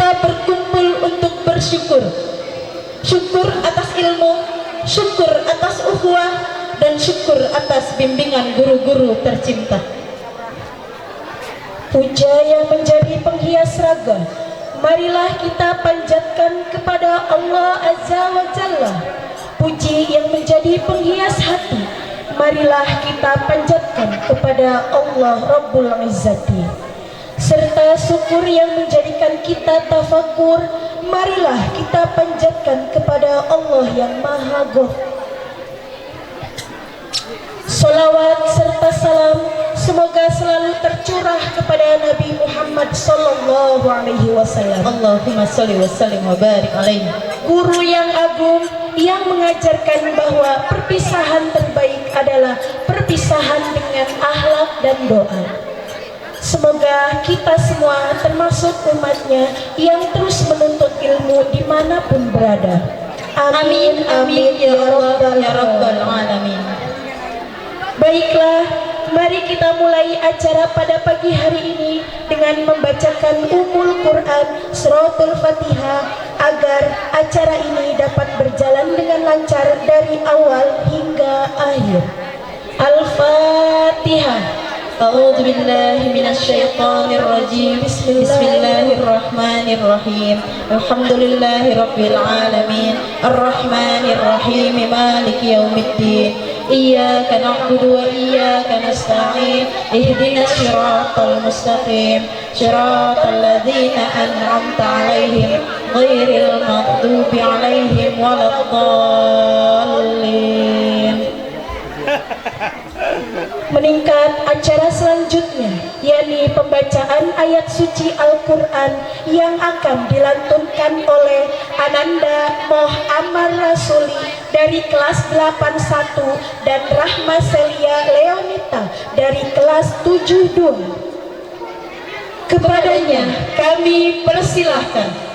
kita berkumpul untuk bersyukur. Syukur atas ilmu, syukur atas ukhuwah, dan syukur atas bimbingan guru-guru tercinta. Puja yang menjadi penghias raga, marilah kita panjatkan kepada Allah Azza wa Jalla. Puji yang menjadi penghias hati, marilah kita panjatkan kepada Allah Rabbul Izzati. Serta syukur yang menjadikan kita tafakur, marilah kita panjatkan kepada Allah yang Maha Ghafur. Salawat serta salam semoga selalu tercurah kepada Nabi Muhammad sallallahu alaihi wasallam. Allahumma sholli wa sallim wa barik alaihi. Guru yang agung yang mengajarkan bahwa perpisahan terbaik adalah perpisahan dengan akhlak dan doa. Semoga kita semua termasuk umatnya yang terus menuntut ilmu dimanapun berada. Amin, amin, ya Rabbal Alamin. Baiklah, mari kita mulai acara pada pagi hari ini dengan membacakan Ummul Quran Suratul Fatihah agar acara ini dapat berjalan dengan lancar dari awal hingga akhir. Al-Fatihah. A'udzu billahi minasyaitonir rajim. Bismillahirrahmanirrahim. Alhamdulillahi rabbil alamin. Arrahmanir rahim. Maliki yaumiddin. Iyyaka na'budu wa iyyaka nasta'in. Ihdinas siratal mustaqim. Siratal ladzina an'amta 'alaihim ghairil maghdubi 'alaihim waladdallin. Meningkat acara selanjutnya, yakni pembacaan ayat suci Al-Quran yang akan dilantunkan oleh Ananda Moh Amar Rasuli dari kelas 81 dan Rahma Celia Leonita dari kelas 72. Kepadanya kami persilahkan.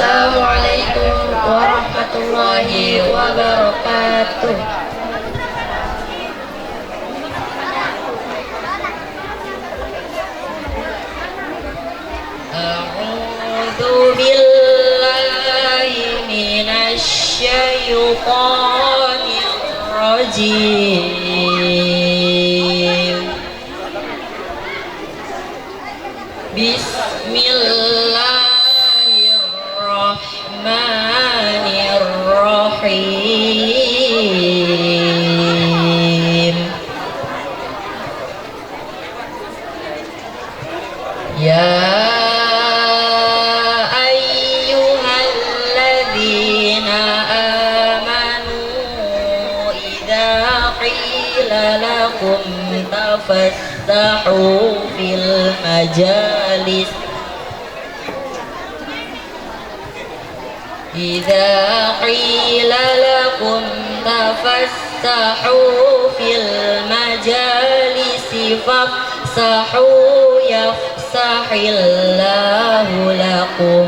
Assalamualaikum warahmatullahi wabarakatuh. A'udzu billahi minasy syaithanir rajim. Bismillahirrahmanirrahim. Ya ayyuhalladzina amanu idza qila lakum tafassahu fil majalis إذا قيل لكم تفسحوا في المجالس فافسحوا يفسح الله لكم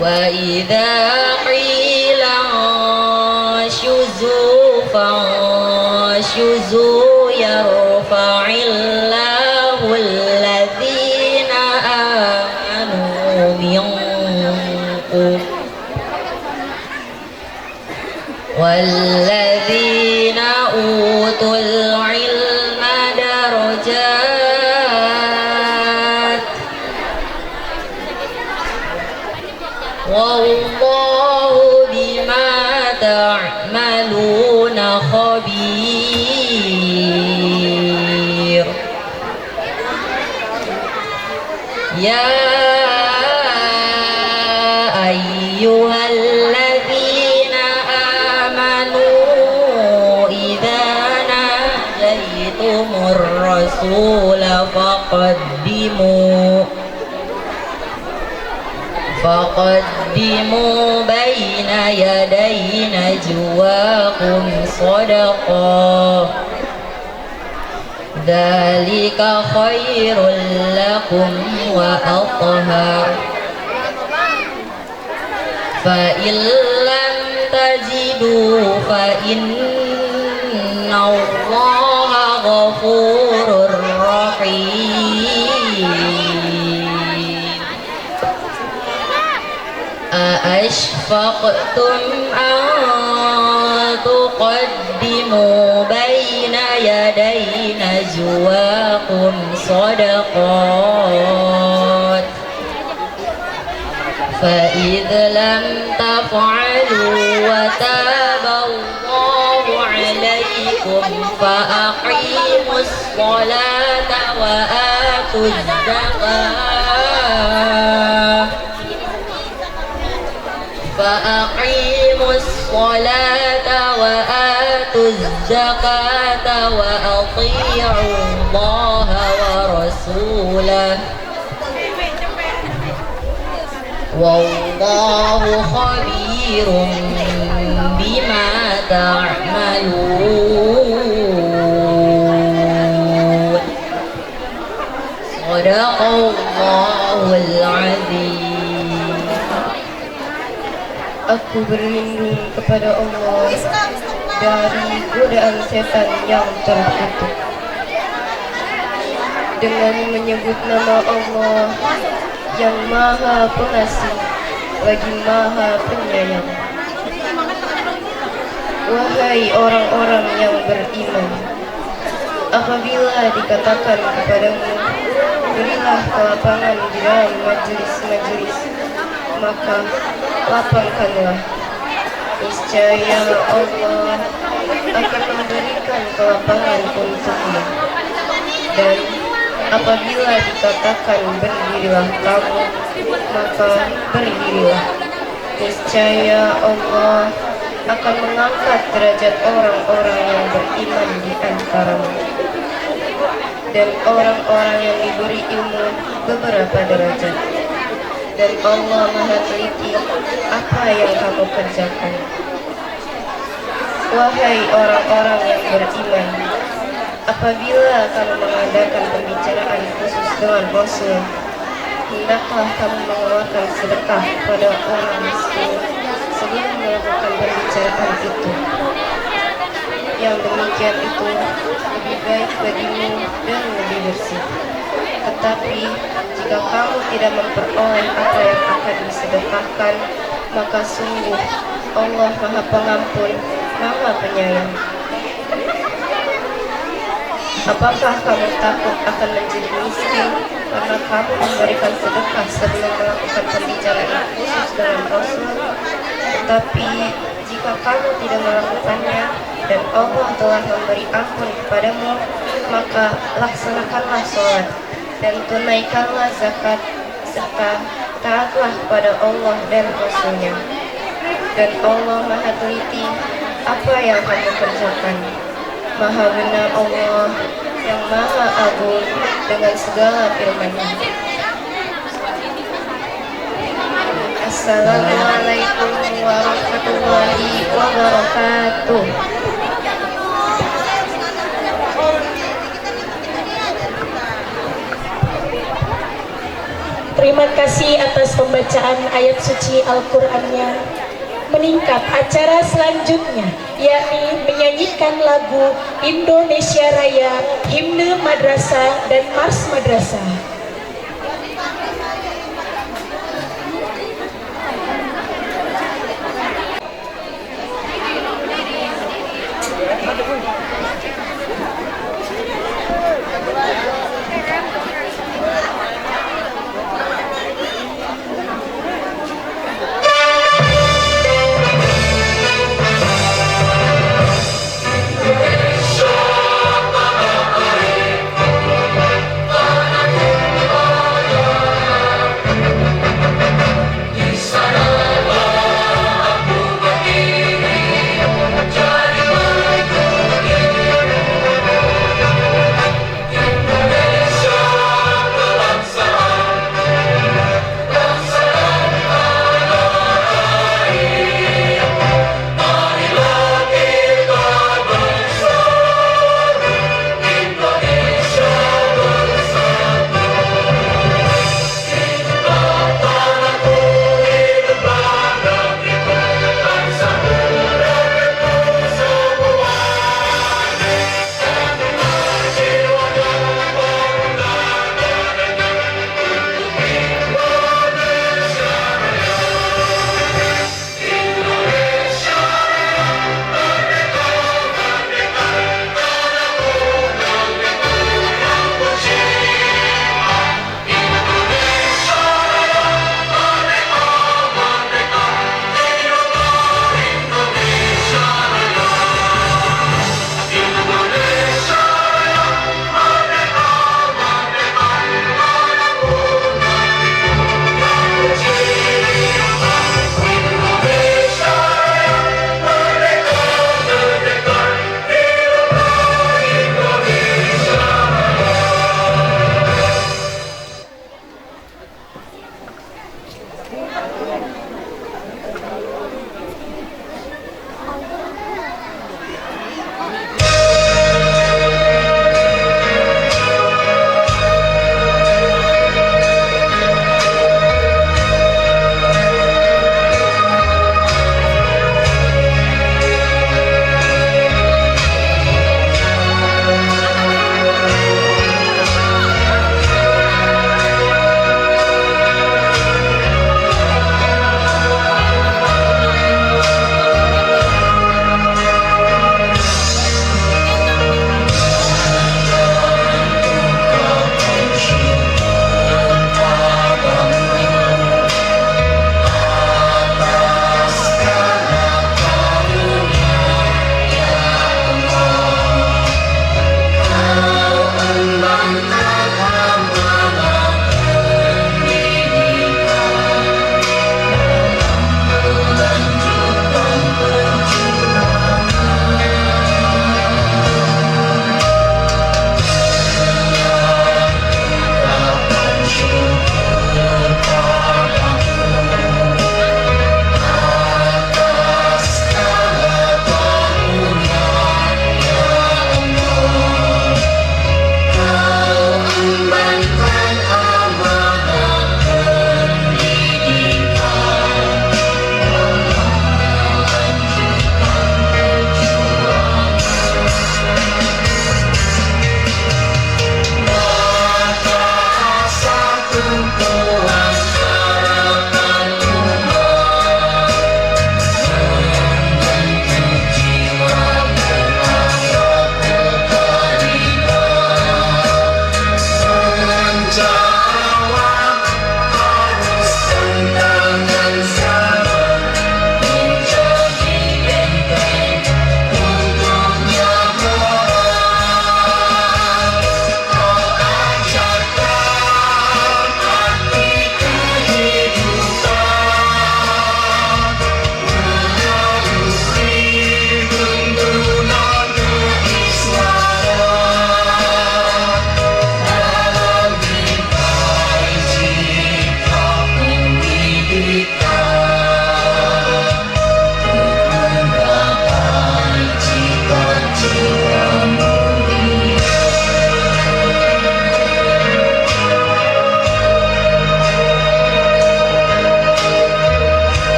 وإذا قيل انشزوا فانشزوا يرفع الله خبير يا أيها الذين آمنوا إذا ناجيتم الرسول فقدموا بين يدي نجواكم صدقة ذلك خير لكم وأطهر فإن لم تجدوا فإن الله غفور رحيم أأشفقتم أن تقدموا بين يدي نجواكم صدقات فإذ لم تفعلوا وتاب الله عليكم فأقيموا الصلاة وآتوا الزكاة وأطيعوا الله ورسوله والله خبير بما تعملون صدق الله العظيم. Aku berlindung kepada Allah dari godaan setan yang terkutuk dengan menyebut nama Allah yang Maha Pengasih lagi Maha Penyayang. Wahai orang-orang yang beriman, apabila dikatakan kepadamu, berilah kelapangan di dalam majelis-majelis, maka lapangkanlah. Niscaya Allah akan memberikan kelapangan untukmu. Dan apabila dikatakan berdirilah kamu, maka berdirilah. Niscaya Allah akan mengangkat derajat orang-orang yang beriman di antaramu, dan orang-orang yang diberi ilmu beberapa derajat. Dan Allah Maha teliti apa yang kamu kerjakan. Wahai orang-orang yang beriman, apabila kamu mengadakan pembicaraan khusus dengan Rasul, hendaklah kamu mengeluarkan sedekah pada orang miskin sebelum melakukan pembicaraan itu. Yang demikian itu lebih baik bagimu dan lebih bersih. Tetapi jika kamu tidak memperoleh apa yang akan disedekahkan, maka sungguh Allah Maha Pengampun, Maha Penyayang. Apakah kamu takut akan menjadi miskin karena kamu memberikan sedekah sebelum melakukan pembicaraan khusus dengan Rasul? Tetapi jika kamu tidak melakukannya dan Allah telah memberi ampun kepadamu, maka laksanakanlah sholat dan tunaikanlah zakat, serta taatlah pada Allah dan Rasul-Nya. Dan Allah Maha teliti apa yang kamu kerjakan. Maha benar Allah yang Maha agung dengan segala firman-Nya. Assalamualaikum warahmatullahi wabarakatuh. Terima kasih atas pembacaan ayat suci Al-Qur'annya. Meningkat acara selanjutnya, yakni menyanyikan lagu Indonesia Raya, himne madrasah dan mars madrasah.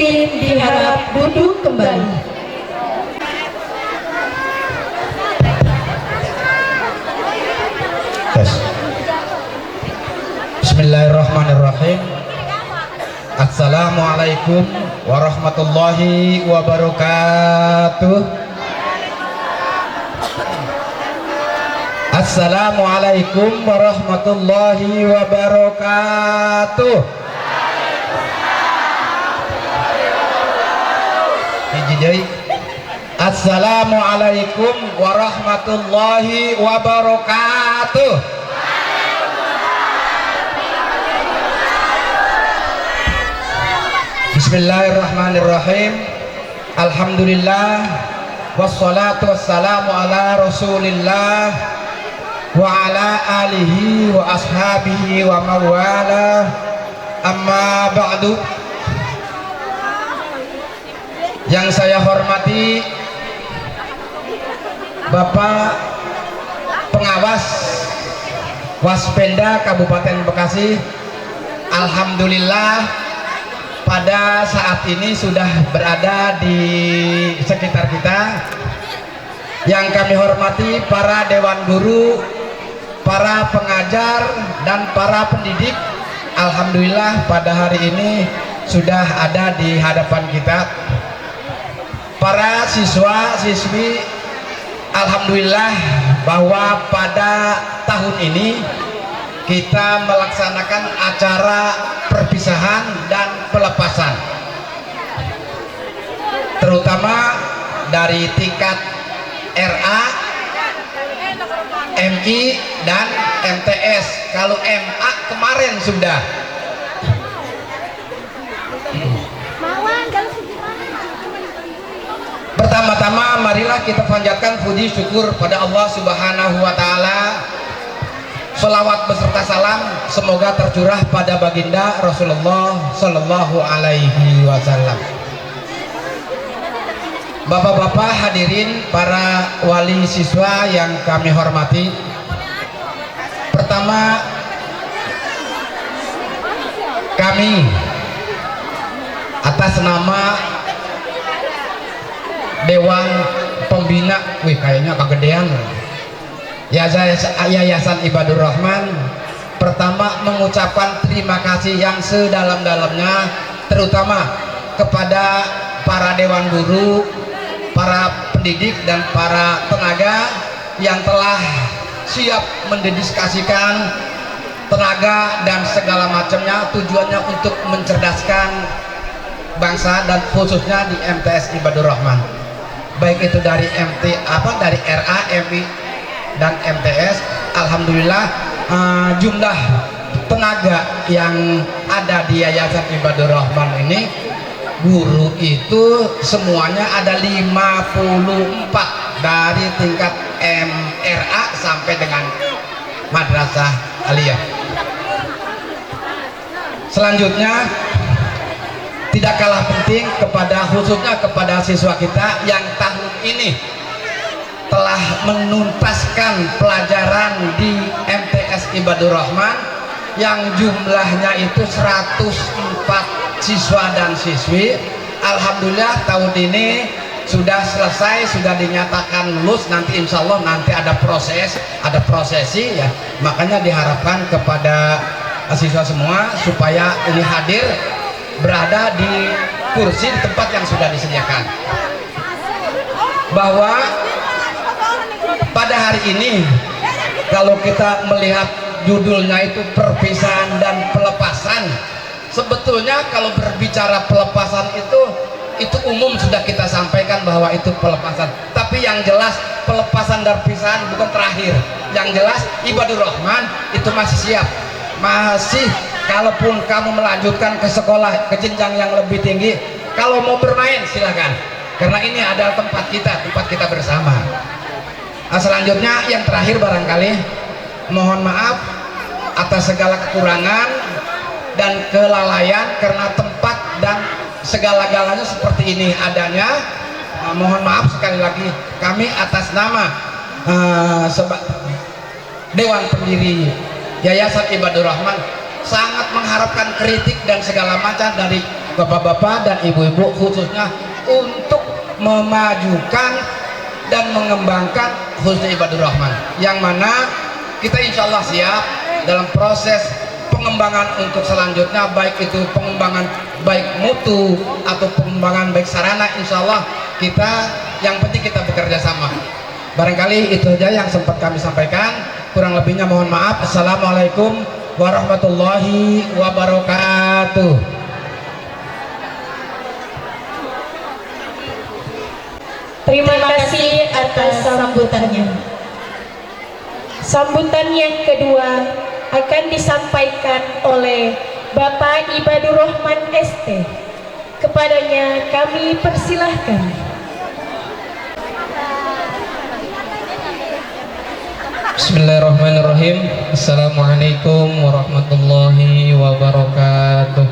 Hadirin diharap duduk kembali. Yes. Bismillahirrahmanirrahim. Assalamualaikum warahmatullahi wabarakatuh. Assalamualaikum warahmatullahi wabarakatuh. Assalamualaikum warahmatullahi wabarakatuh. Bismillahirrahmanirrahim. Alhamdulillah wassalatu wassalamu ala Rasulillah wa ala alihi wa ashabihi wa mawala. Amma ba'du. Yang saya hormati Bapak Pengawas Waspenda Kabupaten Bekasi, alhamdulillah pada saat ini sudah berada di sekitar kita. Yang kami hormati para dewan guru, para pengajar dan para pendidik, alhamdulillah pada hari ini sudah ada di hadapan kita. Para siswa siswi, alhamdulillah bahwa pada tahun ini kita melaksanakan acara perpisahan dan pelepasan, terutama dari tingkat RA, MI dan MTS. Kalau MA kemarin sudah. Pertama-tama marilah kita panjatkan puji syukur pada Allah Subhanahu wa taala. Selawat beserta salam semoga tercurah pada baginda Rasulullah sallallahu alaihi wasallam. Bapak-bapak hadirin, para wali siswa yang kami hormati. Pertama, kami atas nama Dewan Pembina, kayaknya kegedean, Yayasan Ibadur Rahman, pertama mengucapkan terima kasih yang sedalam-dalamnya, terutama kepada para dewan guru, para pendidik dan para tenaga yang telah siap mendedikasikan tenaga dan segala macamnya, tujuannya untuk mencerdaskan bangsa dan khususnya di MTS Ibadur Rahman, baik itu dari dari RA, MI dan MTS. Alhamdulillah jumlah tenaga yang ada di Yayasan Ibadur Rahman ini, guru itu semuanya ada 54 dari tingkat MRA sampai dengan Madrasah Aliyah. Selanjutnya tidak kalah penting khususnya kepada siswa kita yang tahun ini telah menuntaskan pelajaran di MTS Ibadur Rahman yang jumlahnya itu 104 siswa dan siswi. Alhamdulillah tahun ini sudah selesai, sudah dinyatakan lulus. Nanti insya Allah nanti ada prosesi ya, makanya diharapkan kepada siswa semua supaya ini hadir, berada di kursi di tempat yang sudah disediakan. Bahwa pada hari ini kalau kita melihat judulnya itu perpisahan dan pelepasan, sebetulnya kalau berbicara pelepasan itu umum sudah kita sampaikan bahwa itu pelepasan, tapi yang jelas pelepasan dan perpisahan bukan terakhir. Yang jelas Ibadur Rahman itu masih siap, masih, kalaupun kamu melanjutkan ke sekolah ke jenjang yang lebih tinggi, kalau mau bermain silahkan, karena ini adalah tempat kita bersama. Selanjutnya yang terakhir barangkali mohon maaf atas segala kekurangan dan kelalaian, karena tempat dan segala-galanya seperti ini adanya. Mohon maaf sekali lagi, kami atas nama Dewan Pendiri Yayasan Ibadur Rahman sangat mengharapkan kritik dan segala macam dari bapak-bapak dan ibu-ibu, khususnya untuk memajukan dan mengembangkan khususnya ibadur rahman, yang mana kita insya Allah siap dalam proses pengembangan untuk selanjutnya, baik itu pengembangan baik mutu atau pengembangan baik sarana. Insya Allah kita, yang penting kita bekerja sama. Barangkali itu saja yang sempat kami sampaikan, kurang lebihnya mohon maaf. Assalamualaikum warahmatullahi wabarakatuh. Terima kasih atas sambutannya. Sambutan yang kedua akan disampaikan oleh Bapak Ibadur Rahman ST. Kepadanya kami persilahkan. Bismillahirrahmanirrahim. Assalamualaikum warahmatullahi wabarakatuh.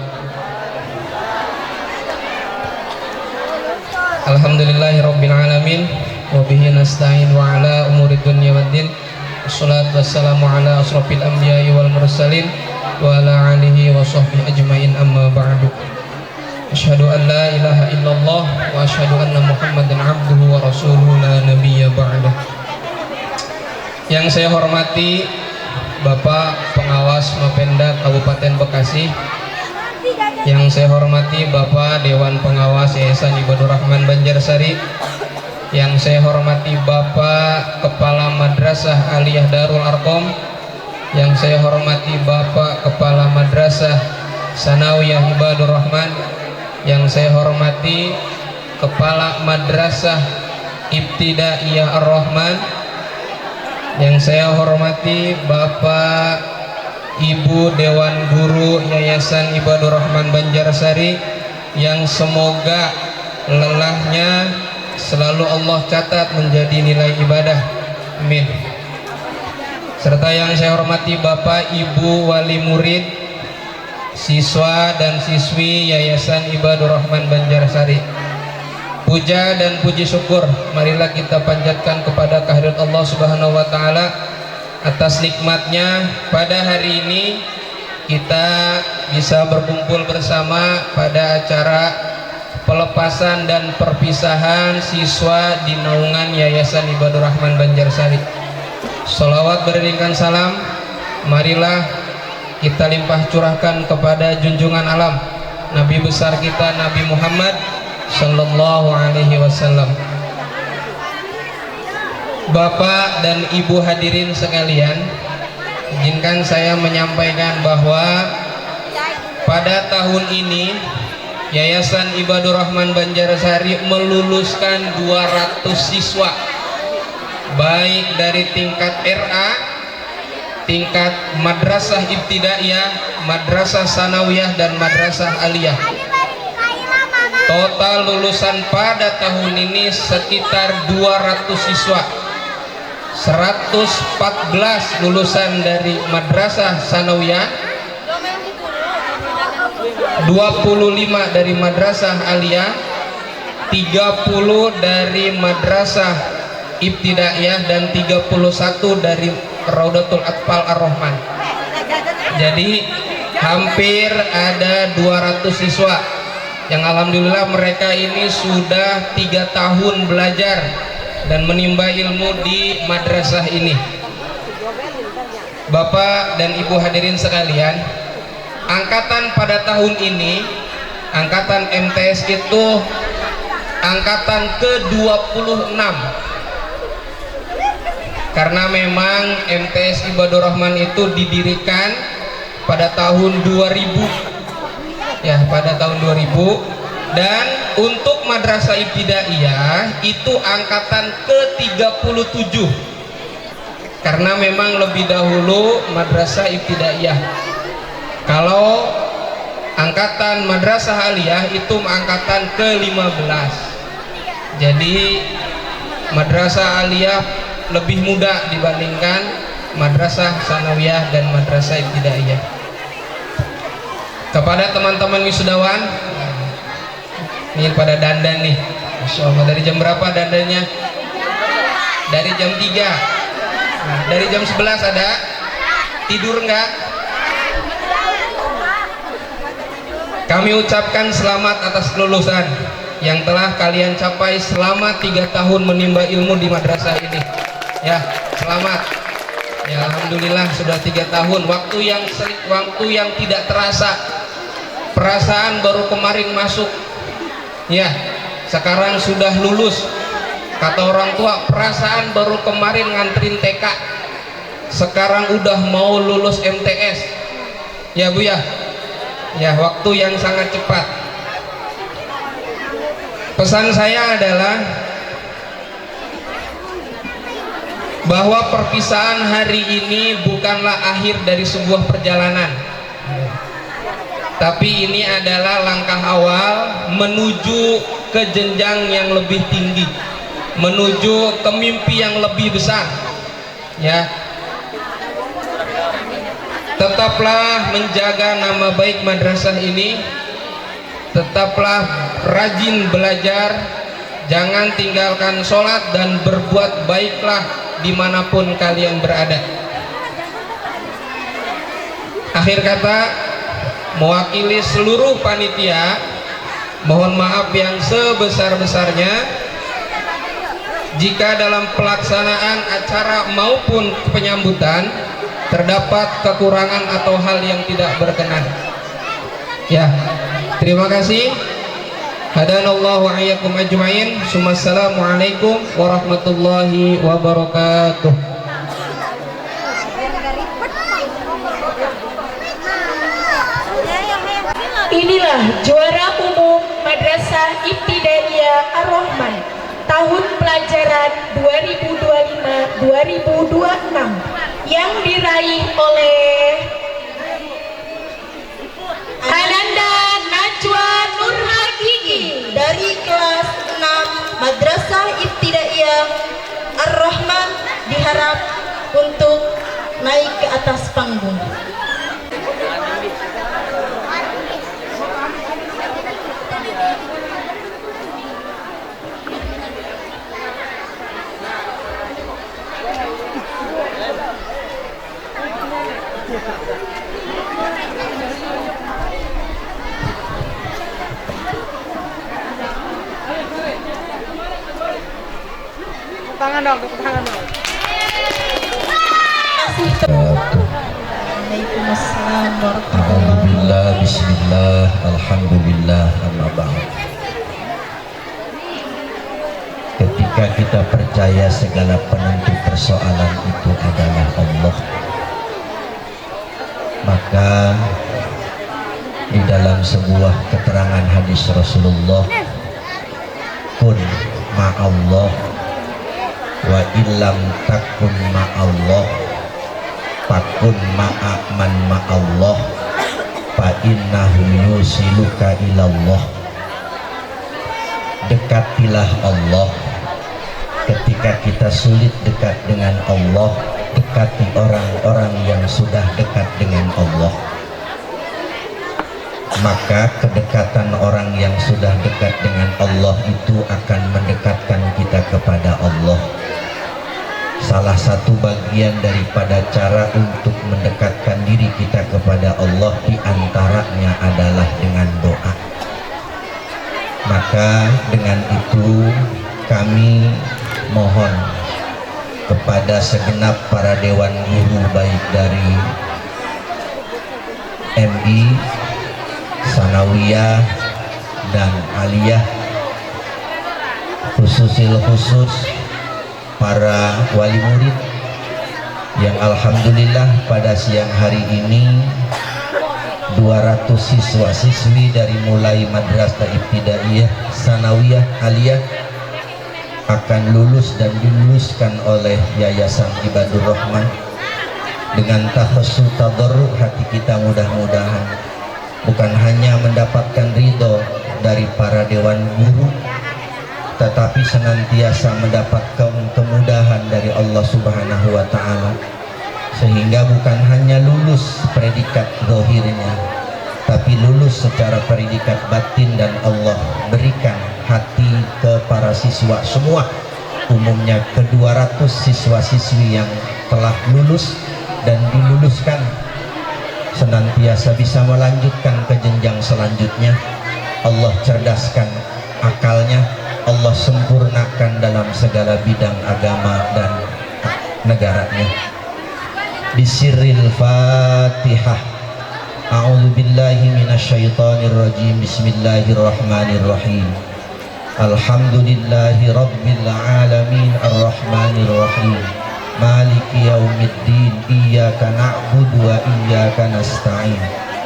Alhamdulillahirabbil alamin wa bihi nasta'in wa ala umuri dunya waddin. Wassalatu wassalamu ala asrofil anbiya'i wal mursalin wa ala alihi wa sahbihi ajmain, amma ba'du. Asyhadu an la ilaha illallah wa asyhadu anna Muhammadan abduhu wa rasuluhu la nabiyya ba'dah. Yang saya hormati Bapak Pengawas Mapenda Kabupaten Bekasi, yang saya hormati Bapak Dewan Pengawas Yayasan Ibadur Rahman Banjarsari, yang saya hormati Bapak Kepala Madrasah Aliyah Darul Arqam, yang saya hormati Bapak Kepala Madrasah Sanawiyah Ibadur Rahman, yang saya hormati Kepala Madrasah Ibtidaiyah Ar-Rahman, yang saya hormati Bapak Ibu Dewan Guru Yayasan Ibadur Rahman Banjarsari, yang semoga lelahnya selalu Allah catat menjadi nilai ibadah, amin. Serta yang saya hormati Bapak Ibu Wali Murid, siswa dan siswi Yayasan Ibadur Rahman Banjarsari. Puja dan puji syukur marilah kita panjatkan kepada kehadirat Allah Subhanahu wa taala atas nikmatnya pada hari ini kita bisa berkumpul bersama pada acara pelepasan dan perpisahan siswa di naungan Yayasan Ibadur Rahman Banjarsari. Sholawat beriringkan salam marilah kita limpah curahkan kepada junjungan alam Nabi besar kita Nabi Muhammad Sallallahu Alaihi Wasallam. Bapak dan Ibu hadirin sekalian, izinkan saya menyampaikan bahwa pada tahun ini Yayasan Ibadur Rahman Banjarsari meluluskan 200 siswa, baik dari tingkat RA, tingkat Madrasah Ibtidaiyah, Madrasah Sanawiyah, dan Madrasah Aliyah. Total lulusan pada tahun ini sekitar 200 siswa. 114 lulusan dari Madrasah Sanawiyah, 25 dari Madrasah Aliyah, 30 dari Madrasah Ibtidaiyah, dan 31 dari Raudatul Atfal Ar-Rahman. Jadi hampir ada 200 siswa yang alhamdulillah mereka ini sudah 3 tahun belajar dan menimba ilmu di madrasah ini. Bapak dan Ibu hadirin sekalian, angkatan pada tahun ini, angkatan MTS itu angkatan ke-26, karena memang MTS Ibadur Rahman itu didirikan pada tahun 2000 ya, pada tahun 2000. Dan untuk Madrasah Ibtidaiyah itu angkatan ke-37, karena memang lebih dahulu Madrasah Ibtidaiyah. Kalau angkatan Madrasah Aliyah itu angkatan ke-15. Jadi Madrasah Aliyah lebih muda dibandingkan Madrasah Sanawiyah dan Madrasah Ibtidaiyah. Kepada teman-teman wisudawan, ini pada dandan nih, Masya Allah. Dari jam berapa dandannya? Dari jam 3. Nah, dari jam 11 ada? Tidur enggak? Kami ucapkan selamat atas kelulusan yang telah kalian capai selama 3 tahun menimba ilmu di madrasah ini. Ya, selamat. Ya, alhamdulillah sudah 3 tahun. Waktu yang tidak terasa. Perasaan baru kemarin masuk. Ya, sekarang sudah lulus. Kata orang tua, perasaan baru kemarin nganterin TK. Sekarang udah mau lulus MTS. Ya, Bu ya. Ya, waktu yang sangat cepat. Pesan saya adalah bahwa perpisahan hari ini bukanlah akhir dari sebuah perjalanan, tapi ini adalah langkah awal menuju ke jenjang yang lebih tinggi, menuju ke mimpi yang lebih besar. Ya, tetaplah menjaga nama baik madrasah ini, tetaplah rajin belajar, jangan tinggalkan sholat, dan berbuat baiklah dimanapun kalian berada. Akhir kata, mewakili seluruh panitia, mohon maaf yang sebesar-besarnya jika dalam pelaksanaan acara maupun penyambutan terdapat kekurangan atau hal yang tidak berkenan. Ya, terima kasih. Hadanallahu a'yakum ajma'in. Assalamualaikum warahmatullahi wabarakatuh. Inilah juara umum Madrasah Ibtidaiyah Ar-Rahman tahun pelajaran 2025-2026 yang diraih oleh Ananda Najwa Nur Hakiki Dari kelas 6 Madrasah Ibtidaiyah Ar-Rahman diharap untuk naik ke atas panggung. Tangan dong, tepuk tangan dong. Waalaikumsalam warahmatullahi Alhamdulillah, bismillah, alhamdulillah, amma ba'd. Ketika kita percaya segala penentu persoalan itu adalah Allah, maka di dalam sebuah keterangan hadis Rasulullah, kun ma'allah wa illam takun ma'allah fakun ma'aman ma'allah fa innahu yusiluka ilallah. Dekatilah Allah. Ketika kita sulit dekat dengan Allah, dekati orang-orang yang sudah dekat dengan Allah. Maka kedekatan orang yang sudah dekat dengan Allah itu akan mendekatkan kita kepada Allah. Salah satu bagian daripada cara untuk mendekatkan diri kita kepada Allah diantaranya adalah dengan doa. Maka dengan itu kami mohon kepada segenap para dewan guru baik dari MI, Sanawiyah dan Aliyah, khusus para wali murid yang alhamdulillah pada siang hari ini 200 siswa-siswi dari mulai Madrasah Ibtidaiyah, Sanawiyah, Aliyah akan lulus dan diluluskan oleh Yayasan Ibadur Rahman. Dengan tahassul tadarru, hati kita mudah-mudahan bukan hanya mendapatkan ridho dari para dewan guru, tetapi senantiasa mendapatkan kemudahan dari Allah Subhanahu wa Ta'ala, sehingga bukan hanya lulus predikat zahirnya, tapi lulus secara predikat batin, dan Allah berikan hati ke para siswa semua, umumnya ke 200 siswa-siswi yang telah lulus dan diluluskan senantiasa bisa melanjutkan ke jenjang selanjutnya. Allah cerdaskan akalnya, Allah sempurnakan dalam segala bidang agama dan negaranya. Bisirril Fatihah. A'udzu billahi minasyaitonir rajim. Bismillahirrahmanirrahim. Alhamdulillahi rabbil alamin arrahmanir rahim. Maliki yaumiddin. Iyyaka na'budu wa iyyaka nasta'in.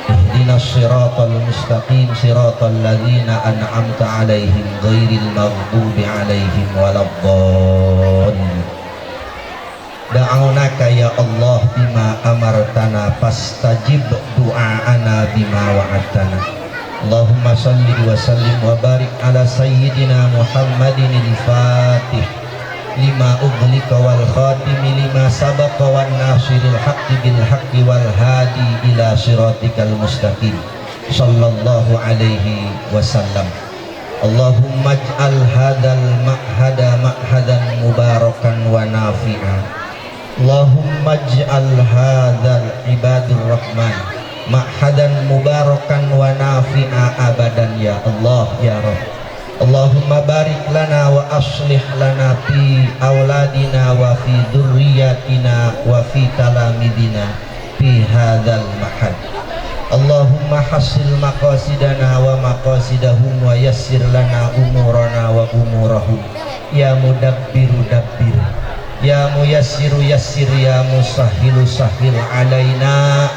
Ihdinas siratal mustaqim siratal ladzina an'amta 'alaihim ghairil maghdubi 'alaihim waladdallin. Da'aunaka ya Allah bima amartana fastajib du'aana bima wa'adtana. Allahumma salli wa sallim wa barik ala sayyidina Muhammadin al-Fatih lima ughliqa wal khatimi lima sabaqa wan nasiril haqqi bil haqqi wal hadi ila siratikal mustaqim sallallahu alaihi wasallam. Allahumma ij'al hadzal ma'hada ma'hadan mubarakan wa nafi'an. Allahumma ij'al hadzal ibadur rahman ma'hadan mubarakan wa nafi'a abadan ya Allah ya Rabb. Allahumma barik lana wa aslih lana fi auladina wa fi dzurriyyatina wa fi talamidina fi hadzal mahad. Allahumma hasil maqasidana wa maqasidahum wa yassir lana umurana wa umurahum ya mudabbiru dabbir ya muyassiru yassir ya musahhilu sahhil alaina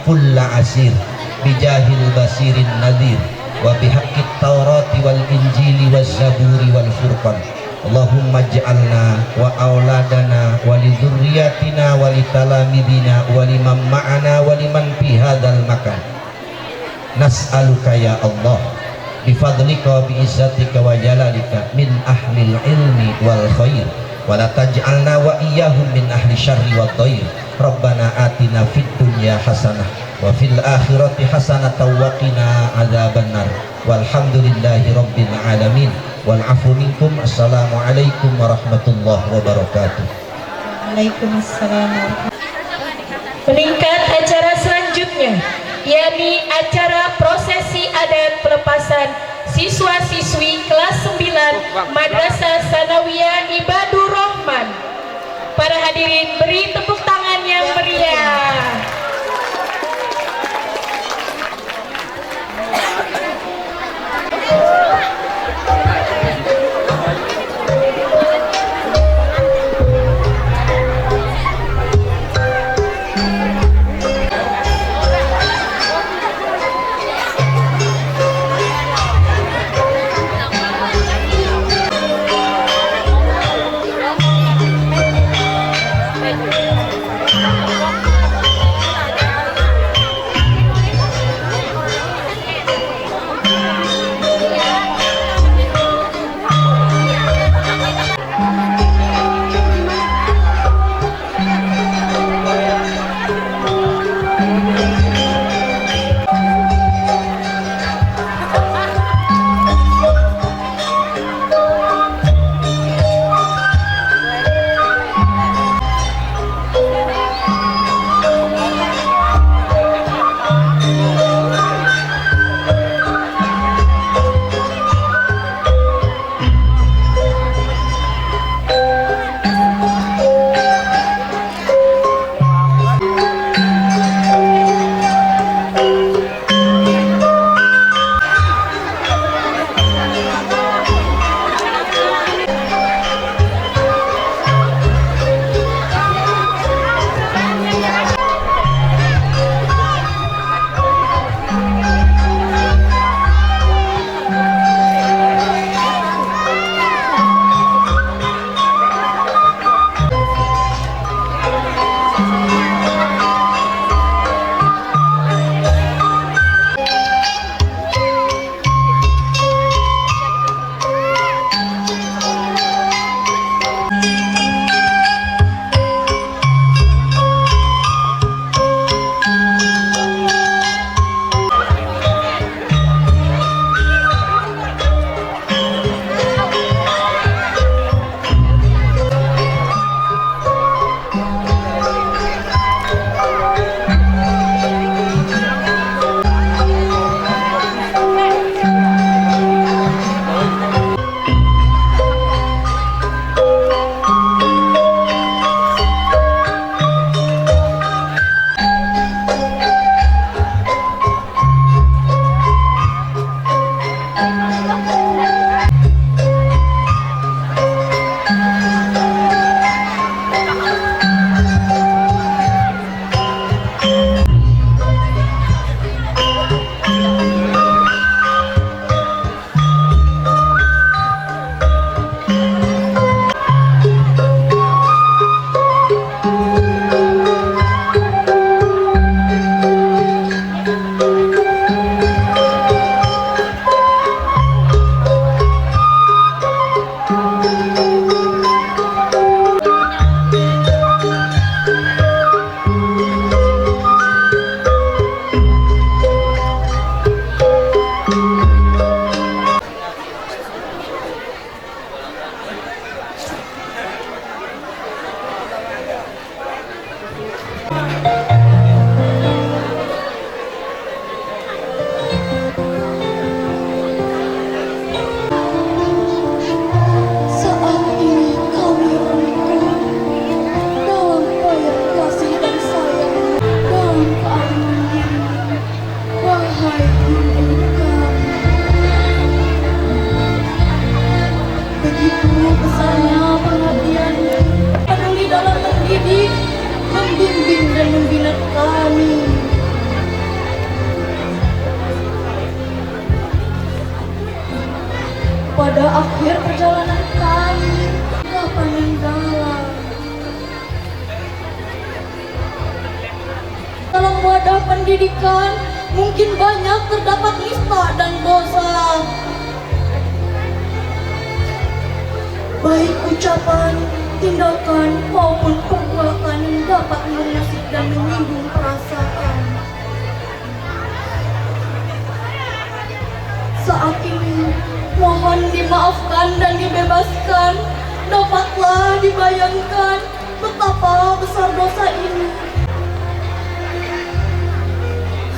kulla asir bijahil basirin nadir wa bihaqqit taurati wal injili waz zaburi wal furqan. Allahumma ij'alna wa auladana wa li dzurriyyatina wa li talamidina wa liman ma'ana wa liman fi hadzal makan. Nas'aluka ya Allah bifadlika wa biizzatika wa jalalika min ahlil ilmi wal khair wa la taj'alna wa iyyahum min ahli syarri wad dhair. Rabbana atina fid dunya hasanah wa fil akhirati hasanatan wa qina adzabannar. Walhamdulillahi rabbil alamin. Wal afu minkum. Assalamualaikum warahmatullahi wabarakatuh. Waalaikumsalam. Meningkat acara selanjutnya, yakni acara prosesi adat pelepasan siswa-siswi kelas 9 Madrasah Sanawiyah Ibadur Rahman. Para hadirin beri tepuk tangan yang meriah. pada akhir perjalanan kami ke peninggalan. Dalam wadah pendidikan mungkin banyak terdapat nista dan dosa, baik ucapan, tindakan maupun perbuatan yang dapat mengusik dan menyinggung perasaan. Saat ini mohon dimaafkan dan dibebaskan. Dapatlah dibayangkan betapa besar dosa ini.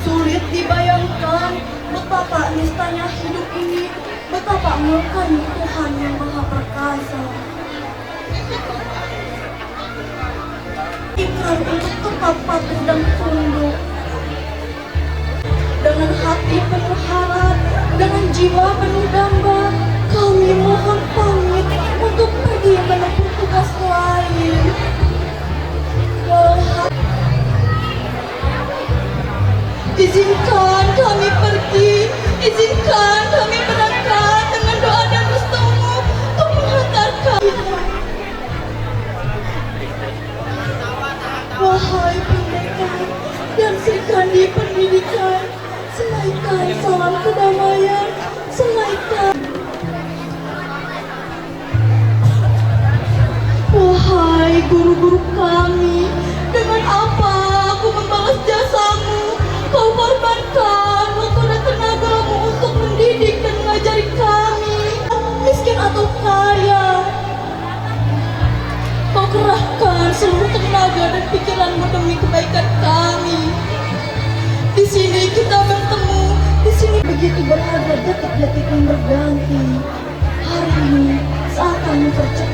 Sulit dibayangkan betapa nistanya hidup ini, betapa murkanya Tuhan yang Maha Perkasa. Ikrar untuk tetap patuh dan tunduk. Dengan hati penuh harap, dengan jiwa penuh damba, kami mohon pamit untuk pergi menempuh tugas lain. Izinkan kami pergi, izinkan kami berangkat dengan doa dan restumu untuk menghantar kami. Wahai pendekar dan Sri Kandi pendidikan, selaikan salam kedamaian, selaikan. Wahai guru-guru kami, dengan apa aku membalas jasamu? Kau korbankan waktu dan tenagamu untuk mendidik dan mengajari kami, miskin atau kaya. Kau kerahkan seluruh tenaga dan pikiranmu demi kebaikan kami. Di sini kita bertemu, di sini begitu berharga detik-detik yang berganti. Hari ini saat kami percaya